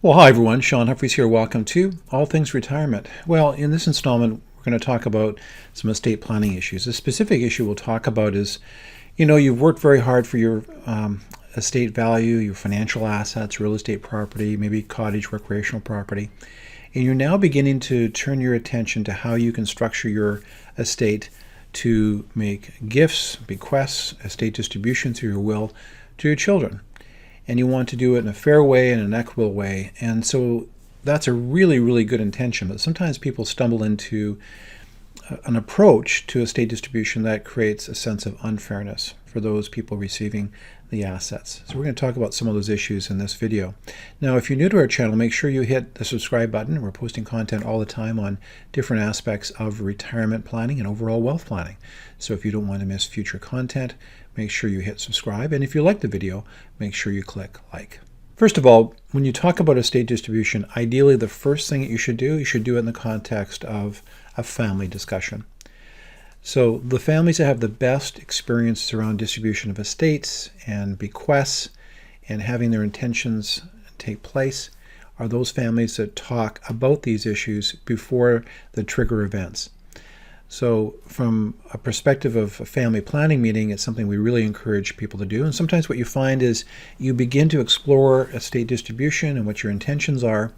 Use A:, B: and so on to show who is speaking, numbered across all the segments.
A: Well, hi everyone, Shaun Humphries here. Welcome to All Things Retirement. Well, in this installment, we're going to talk about some estate planning issues. The specific issue we'll talk about is, you've worked very hard for your estate value, your financial assets, real estate property, maybe cottage, recreational property, and you're now beginning to turn your attention to how you can structure your estate to make gifts, bequests, estate distribution through your will to your children. And you want to do it in a fair way and an equitable way. And so that's a really, really good intention. But sometimes people stumble into an approach to estate distribution that creates a sense of unfairness for those people receiving the assets. So we're going to talk about some of those issues in this video. Now, if you're new to our channel, make sure you hit the subscribe button. We're posting content all the time on different aspects of retirement planning and overall wealth planning. So if you don't want to miss future content, make sure you hit subscribe. And if you like the video, make sure you click like. First of all, when you talk about estate distribution, ideally the first thing that you should do it in the context of a family discussion. So the families that have the best experience around distribution of estates and bequests and having their intentions take place are those families that talk about these issues before the trigger events. So from a perspective of a family planning meeting, it's something we really encourage people to do. And sometimes what you find is you begin to explore estate distribution and what your intentions are.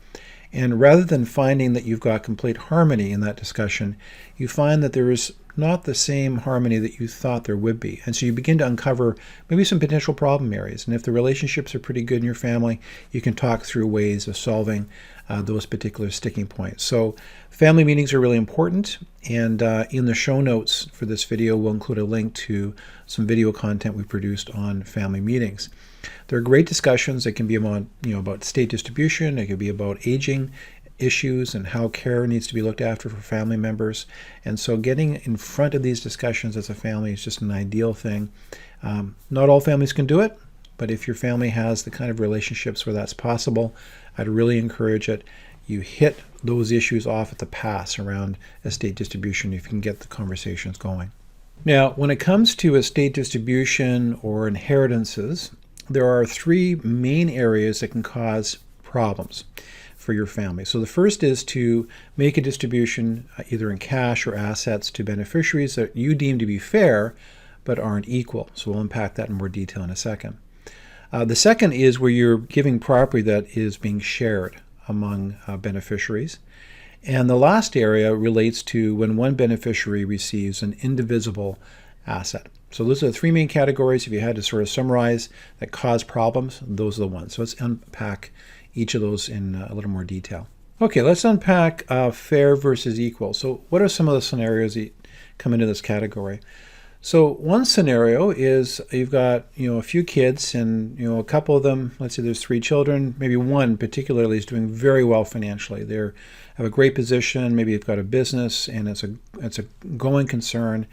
A: And rather than finding that you've got complete harmony in that discussion, you find that there is not the same harmony that you thought there would be. And so you begin to uncover maybe some potential problem areas. And if the relationships are pretty good in your family, you can talk through ways of solving those particular sticking points. So family meetings are really important. And in the show notes for this video, we'll include a link to some video content we produced on family meetings. They're great discussions. They can be about estate distribution. It could be about aging issues and how care needs to be looked after for family members. And so getting in front of these discussions as a family is just an ideal thing. Not all families can do it, but if your family has the kind of relationships where that's possible, I'd really encourage it. You hit those issues off at the pass around estate distribution if you can get the conversations going. Now, when it comes to estate distribution or inheritances, there are three main areas that can cause problems for your family. So the first is to make a distribution either in cash or assets to beneficiaries that you deem to be fair but aren't equal. So we'll unpack that in more detail in a second. The second is where you're giving property that is being shared among beneficiaries. And the last area relates to when one beneficiary receives an indivisible asset. So those are the three main categories. If you had to sort of summarize that cause problems, those are the ones. So let's unpack each of those in a little more detail. Okay, let's unpack fair versus equal. So what are some of the scenarios that come into this category? So one scenario is you've got a few kids and a couple of them, let's say there's three children, maybe one particularly is doing very well financially. They have a great position, maybe you've got a business and it's a going concern,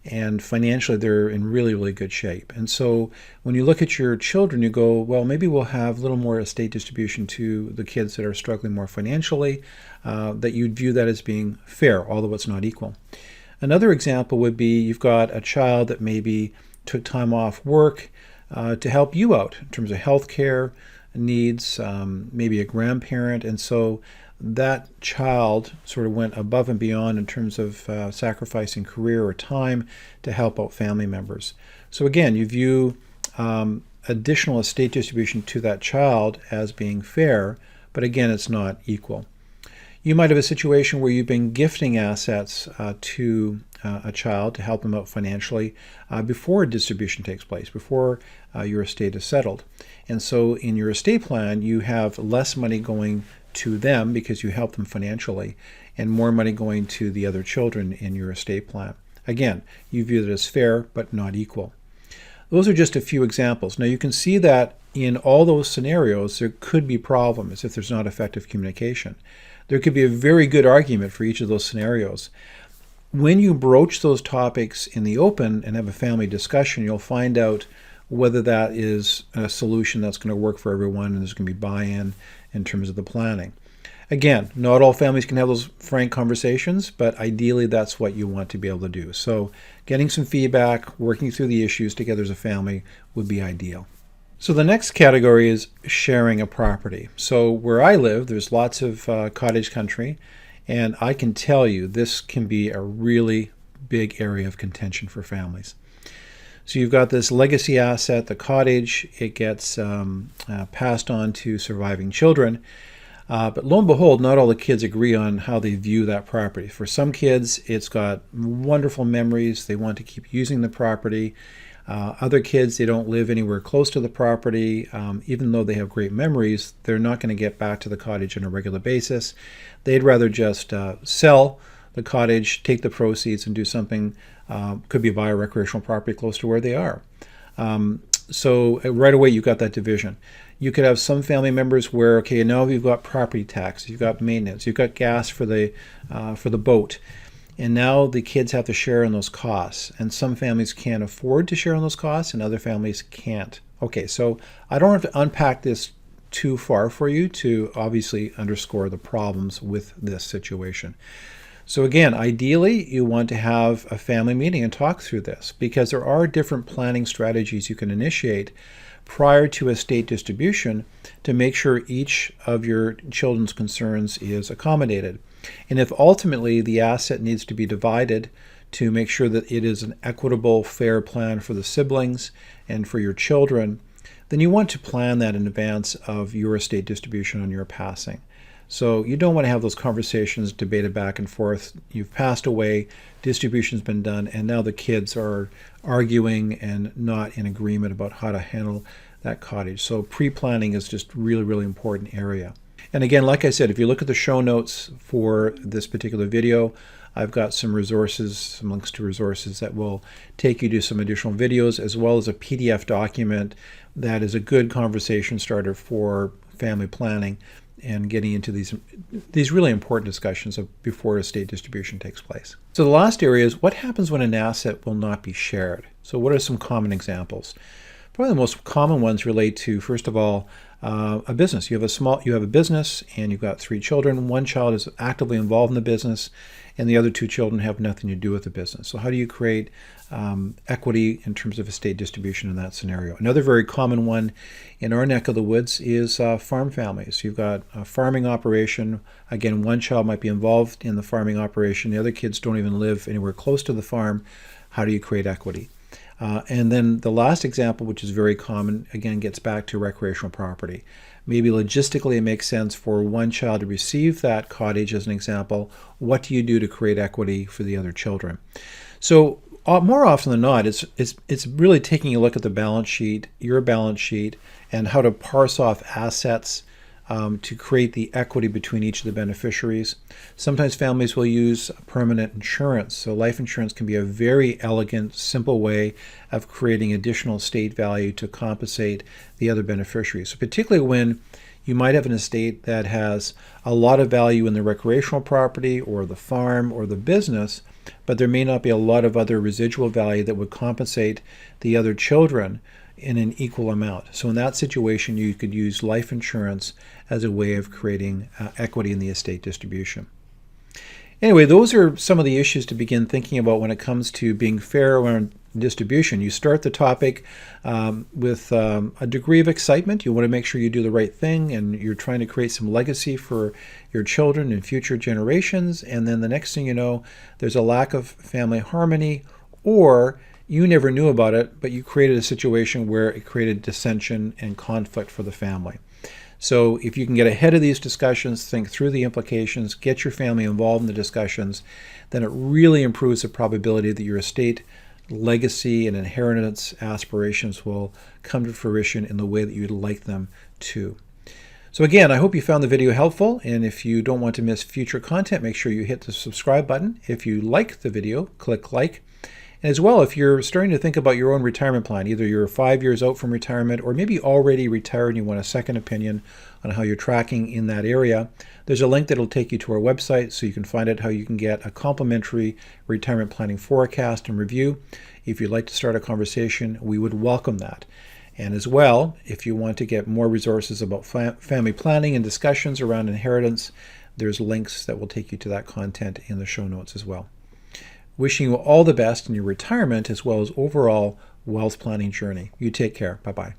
A: and financially they're in really, really good shape. And so when you look at your children, you go, well, maybe we'll have a little more estate distribution to the kids that are struggling more financially, that you'd view that as being fair, although it's not equal. Another example would be you've got a child that maybe took time off work to help you out in terms of healthcare needs, maybe a grandparent, and so that child sort of went above and beyond in terms of sacrificing career or time to help out family members. So again, you view additional estate distribution to that child as being fair, but again, it's not equal. You might have a situation where you've been gifting assets to a child to help them out financially before distribution takes place, before your estate is settled. And so in your estate plan, you have less money going to them because you help them financially and more money going to the other children in your estate plan. Again, you view it as fair but not equal. Those are just a few examples. Now you can see that in all those scenarios, there could be problems if there's not effective communication. There could be a very good argument for each of those scenarios. When you broach those topics in the open and have a family discussion, you'll find out whether that is a solution that's going to work for everyone and there's going to be buy-in in terms of the planning. Again, not all families can have those frank conversations, but ideally that's what you want to be able to do. So getting some feedback, working through the issues together as a family would be ideal. So the next category is sharing a property. So where I live, there's lots of cottage country, and I can tell you this can be a really big area of contention for families. So you've got this legacy asset, the cottage. It gets passed on to surviving children. But lo and behold, not all the kids agree on how they view that property. For some kids, it's got wonderful memories. They want to keep using the property. Other kids, they don't live anywhere close to the property. Even though they have great memories, they're not going to get back to the cottage on a regular basis. They'd rather just sell the cottage, take the proceeds, and do something, could be buy a recreational property close to where they are. So right away, you've got that division. You could have some family members where, okay, now you've got property tax, you've got maintenance, you've got gas for the boat, and now the kids have to share in those costs. And some families can't afford to share in those costs, and other families can't. Okay, so I don't have to unpack this too far for you to obviously underscore the problems with this situation. So again, ideally, you want to have a family meeting and talk through this, because there are different planning strategies you can initiate prior to estate distribution to make sure each of your children's concerns is accommodated. And if ultimately the asset needs to be divided to make sure that it is an equitable, fair plan for the siblings and for your children, then you want to plan that in advance of your estate distribution on your passing. So you don't want to have those conversations debated back and forth. You've passed away, distribution's been done, and now the kids are arguing and not in agreement about how to handle that cottage. So pre-planning is just really, really important area. And again, like I said, if you look at the show notes for this particular video, I've got some resources, some links to resources that will take you to some additional videos, as well as a PDF document that is a good conversation starter for family planning and getting into these really important discussions before estate distribution takes place. So the last area is what happens when an asset will not be shared. So what are some common examples? Probably the most common ones relate to, first of all, a business. You have a business and you've got 3 children. One child is actively involved in the business, and the other 2 children have nothing to do with the business. So how do you create equity in terms of estate distribution in that scenario? Another very common one in our neck of the woods is farm families. You've got a farming operation. Again, one child might be involved in the farming operation. The other kids don't even live anywhere close to the farm. How do you create equity? And then the last example, which is very common, again, gets back to recreational property. Maybe logistically it makes sense for one child to receive that cottage as an example. What do you do to create equity for the other children? So more often than not, it's really taking a look at the balance sheet, your balance sheet, and how to parse off assets to create the equity between each of the beneficiaries. Sometimes families will use permanent insurance. So life insurance can be a very elegant, simple way of creating additional estate value to compensate the other beneficiaries. So particularly when you might have an estate that has a lot of value in the recreational property or the farm or the business, but there may not be a lot of other residual value that would compensate the other children in an equal amount. So in that situation, you could use life insurance as a way of creating equity in the estate distribution. Anyway, those are some of the issues to begin thinking about when it comes to being fair around distribution. You start the topic with a degree of excitement. You want to make sure you do the right thing, and you're trying to create some legacy for your children and future generations. And then the next thing you know, there's a lack of family harmony, or you never knew about it, but you created a situation where it created dissension and conflict for the family. So if you can get ahead of these discussions, think through the implications, get your family involved in the discussions, then it really improves the probability that your estate legacy and inheritance aspirations will come to fruition in the way that you'd like them to. So again, I hope you found the video helpful, and if you don't want to miss future content, make sure you hit the subscribe button. If you like the video, click like. And as well, if you're starting to think about your own retirement plan, either you're 5 years out from retirement or maybe already retired and you want a second opinion on how you're tracking in that area, there's a link that will take you to our website so you can find out how you can get a complimentary retirement planning forecast and review. If you'd like to start a conversation, we would welcome that. And as well, if you want to get more resources about family planning and discussions around inheritance, there's links that will take you to that content in the show notes as well. Wishing you all the best in your retirement as well as overall wealth planning journey. You take care. Bye-bye.